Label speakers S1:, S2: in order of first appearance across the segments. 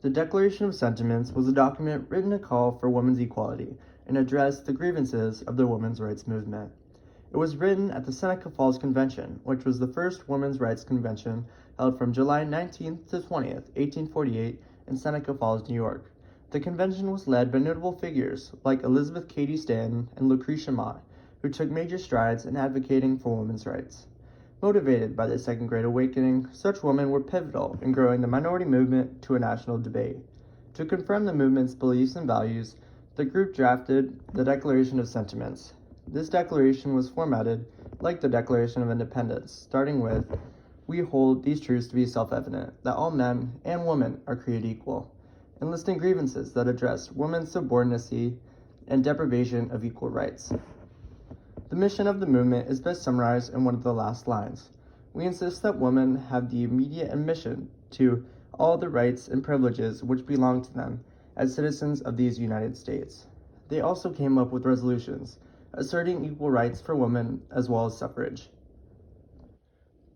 S1: The Declaration of Sentiments was a document written to call for women's equality and address the grievances of the women's rights movement. It was written at the Seneca Falls Convention, which was the first women's rights convention held from July 19th to 20th, 1848, in Seneca Falls, New York. The convention was led by notable figures like Elizabeth Cady Stanton and Lucretia Mott, who took major strides in advocating for women's rights. Motivated by the Second Great Awakening, such women were pivotal in growing the minority movement to a national debate. To confirm the movement's beliefs and values, the group drafted the Declaration of Sentiments. This declaration was formatted like the Declaration of Independence, starting with, "We hold these truths to be self-evident, that all men and women are created equal," and listing grievances that address women's subordinacy and deprivation of equal rights. The mission of the movement is best summarized in one of the last lines. "We insist that women have the immediate admission to all the rights and privileges which belong to them as citizens of these United States." They also came up with resolutions asserting equal rights for women as well as suffrage.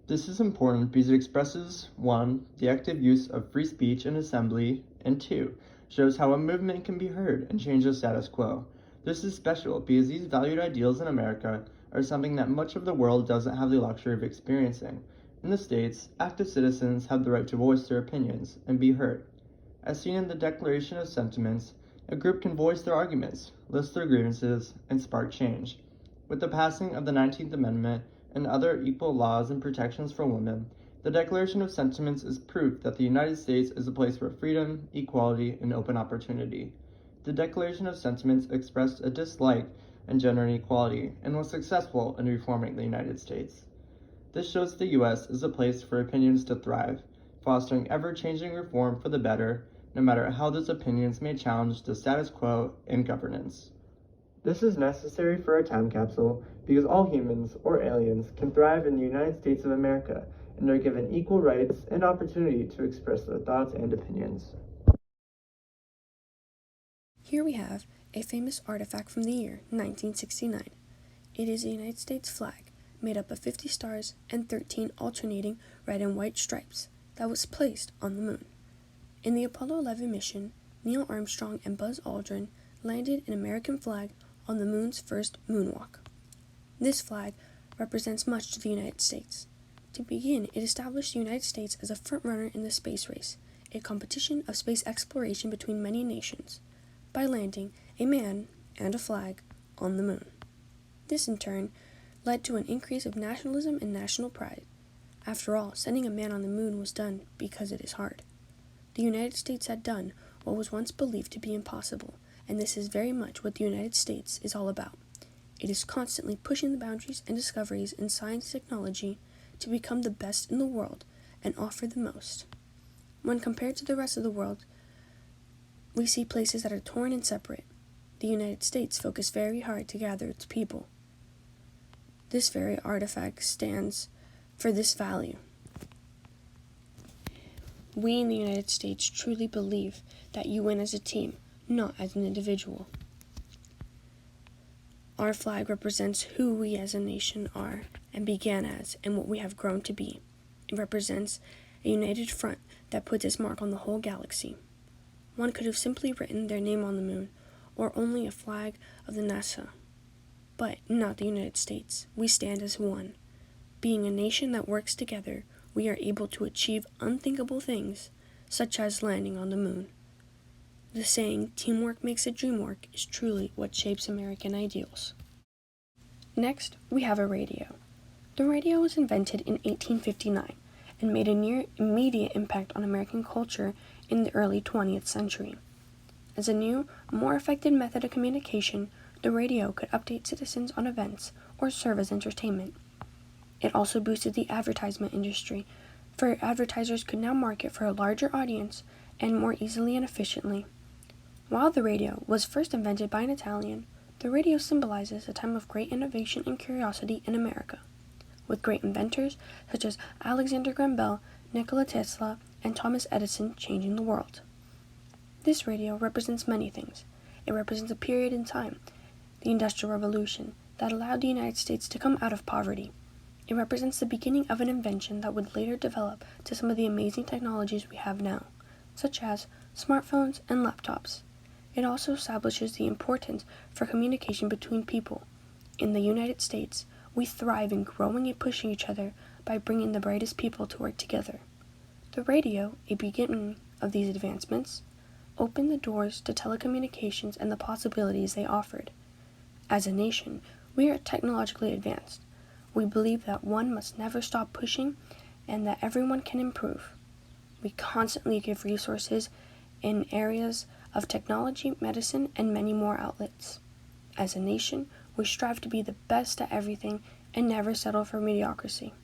S1: This is important because it expresses 1. The active use of free speech and assembly, and 2. Shows how a movement can be heard and change the status quo. This is special because these valued ideals in America are something that much of the world doesn't have the luxury of experiencing. In the States, active citizens have the right to voice their opinions and be heard. As seen in the Declaration of Sentiments, a group can voice their arguments, list their grievances, and spark change. With the passing of the 19th Amendment and other equal laws and protections for women, the Declaration of Sentiments is proof that the United States is a place for freedom, equality, and open opportunity. The Declaration of Sentiments expressed a dislike in gender inequality and was successful in reforming the United States. This shows the U.S. is a place for opinions to thrive, fostering ever-changing reform for the better, no matter how those opinions may challenge the status quo in governance. This is necessary for a time capsule because all humans or aliens can thrive in the United States of America and are given equal rights and opportunity to express their thoughts and opinions.
S2: Here we have a famous artifact from the year 1969. It is a United States flag made up of 50 stars and 13 alternating red and white stripes that was placed on the moon. In the Apollo 11 mission, Neil Armstrong and Buzz Aldrin landed an American flag on the moon's first moonwalk. This flag represents much to the United States. To begin, it established the United States as a frontrunner in the space race, a competition of space exploration between many nations, by landing a man and a flag on the moon. This, in turn, led to an increase of nationalism and national pride. After all, sending a man on the moon was done because it is hard. The United States had done what was once believed to be impossible, and this is very much what the United States is all about. It is constantly pushing the boundaries and discoveries in science and technology to become the best in the world and offer the most. When compared to the rest of the world, we see places that are torn and separate. The United States focused very hard to gather its people. This very artifact stands for this value. We in the United States truly believe that you win as a team, not as an individual. Our flag represents who we as a nation are and began as and what we have grown to be. It represents a united front that puts its mark on the whole galaxy. One could have simply written their name on the moon, or only a flag of the NASA. But not the United States. We stand as one. Being a nation that works together, we are able to achieve unthinkable things, such as landing on the moon. The saying, "Teamwork makes the dream work," is truly what shapes American ideals. Next, we have a radio. The radio was invented in 1859 and made a near immediate impact on American culture in the early 20th century. As a new, more effective method of communication, the radio could update citizens on events or serve as entertainment. It also boosted the advertisement industry, for advertisers could now market for a larger audience and more easily and efficiently. While the radio was first invented by an Italian, the radio symbolizes a time of great innovation and curiosity in America, with great inventors such as Alexander Graham Bell, Nikola Tesla, and Thomas Edison changing the world. This radio represents many things. It represents a period in time, the Industrial Revolution, that allowed the United States to come out of poverty. It represents the beginning of an invention that would later develop to some of the amazing technologies we have now, such as smartphones, and laptops. It also establishes the importance for communication between people. In the United States, we thrive in growing and pushing each other by bringing the brightest people to work together. The radio, a beginning of these advancements, opened the doors to telecommunications and the possibilities they offered. As a nation, we are technologically advanced. We believe that one must never stop pushing and that everyone can improve. We constantly give resources in areas of technology, medicine, and many more outlets. As a nation, we strive to be the best at everything and never settle for mediocrity.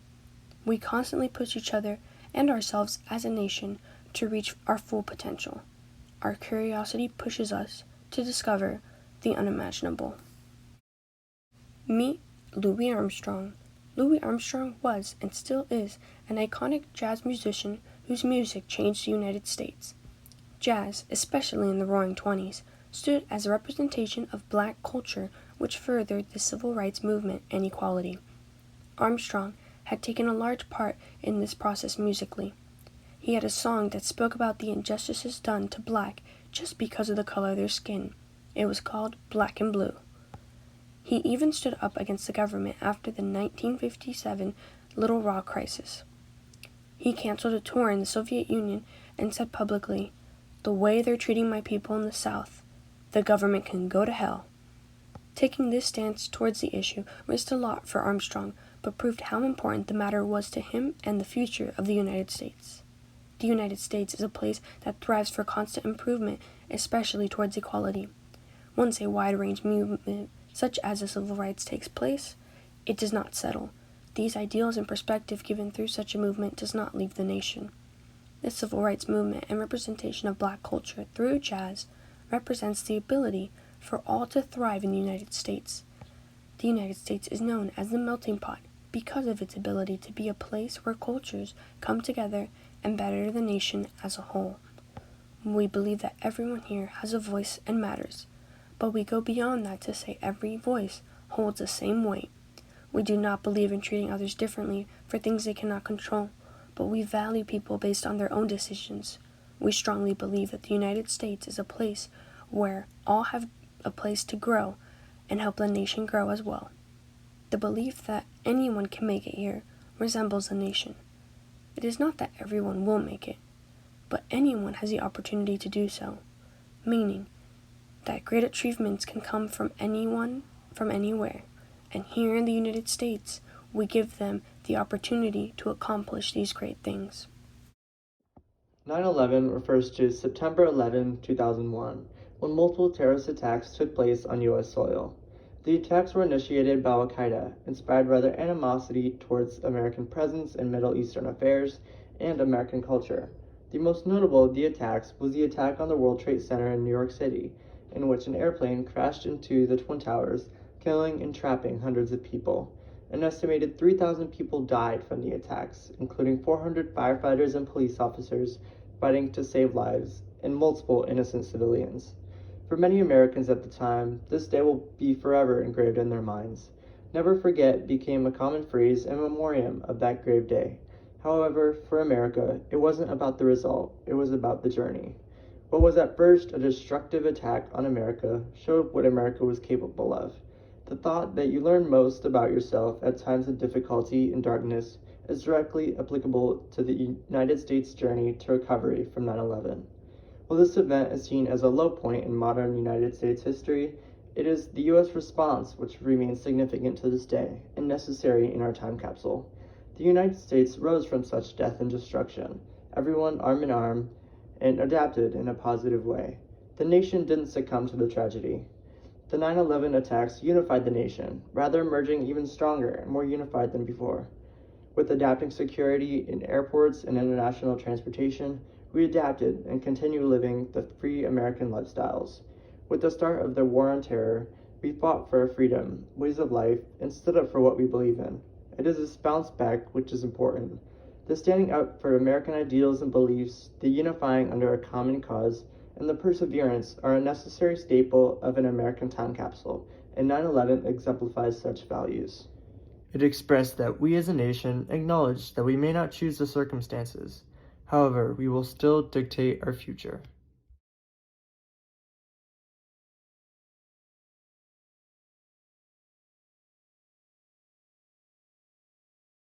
S2: We constantly push each other and ourselves as a nation to reach our full potential. Our curiosity pushes us to discover the unimaginable. Meet Louis Armstrong. Louis Armstrong was and still is an iconic jazz musician whose music changed the United States. Jazz, especially in the Roaring '20s, stood as a representation of black culture which furthered the civil rights movement and equality. Armstrong had taken a large part in this process musically. He had a song that spoke about the injustices done to black just because of the color of their skin. It was called Black and Blue. He even stood up against the government after the 1957 Little Rock crisis. He canceled a tour in the Soviet Union and said publicly, "The way they're treating my people in the South, the government can go to hell." Taking this stance towards the issue risked a lot for Armstrong, but proved how important the matter was to him and the future of the United States. The United States is a place that thrives for constant improvement, especially towards equality. Once a wide-range movement such as the civil rights takes place, it does not settle. These ideals and perspective given through such a movement does not leave the nation. The civil rights movement and representation of black culture through jazz represents the ability for all to thrive in the United States. The United States is known as the melting pot because of its ability to be a place where cultures come together and better the nation as a whole. We believe that everyone here has a voice and matters, but we go beyond that to say every voice holds the same weight. We do not believe in treating others differently for things they cannot control, but we value people based on their own decisions. We strongly believe that the United States is a place where all have a place to grow and help the nation grow as well. The belief that anyone can make it here resembles the nation. It is not that everyone will make it, but anyone has the opportunity to do so, meaning that great achievements can come from anyone, from anywhere, and here in the United States, we give them the opportunity to accomplish these great things.
S1: 9/11 refers to September 11, 2001, when multiple terrorist attacks took place on U.S. soil. The attacks were initiated by Al-Qaeda, inspired by their animosity towards American presence in Middle Eastern affairs and American culture. The most notable of the attacks was the attack on the World Trade Center in New York City, in which an airplane crashed into the Twin Towers, killing and trapping hundreds of people. An estimated 3,000 people died from the attacks, including 400 firefighters and police officers fighting to save lives, and multiple innocent civilians. For many Americans at the time, this day will be forever engraved in their minds. Never forget became a common phrase in memoriam of that grave day. However, for America, it wasn't about the result, it was about the journey. What was at first a destructive attack on America showed what America was capable of. The thought that you learn most about yourself at times of difficulty and darkness is directly applicable to the United States' journey to recovery from 9/11. While this event is seen as a low point in modern United States history, it is the U.S. response which remains significant to this day and necessary in our time capsule. The United States rose from such death and destruction, everyone arm in arm, and adapted in a positive way. The nation didn't succumb to the tragedy. The 9/11 attacks unified the nation, rather emerging even stronger and more unified than before. With adapting security in airports and international transportation, we adapted and continue living the free American lifestyles. With the start of the war on terror, we fought for our freedom, ways of life, and stood up for what we believe in. It is this bounce back which is important. The standing up for American ideals and beliefs, the unifying under a common cause, and the perseverance are a necessary staple of an American time capsule, and 9/11 exemplifies such values. It expressed that we as a nation acknowledge that we may not choose the circumstances. However, we will still dictate our future.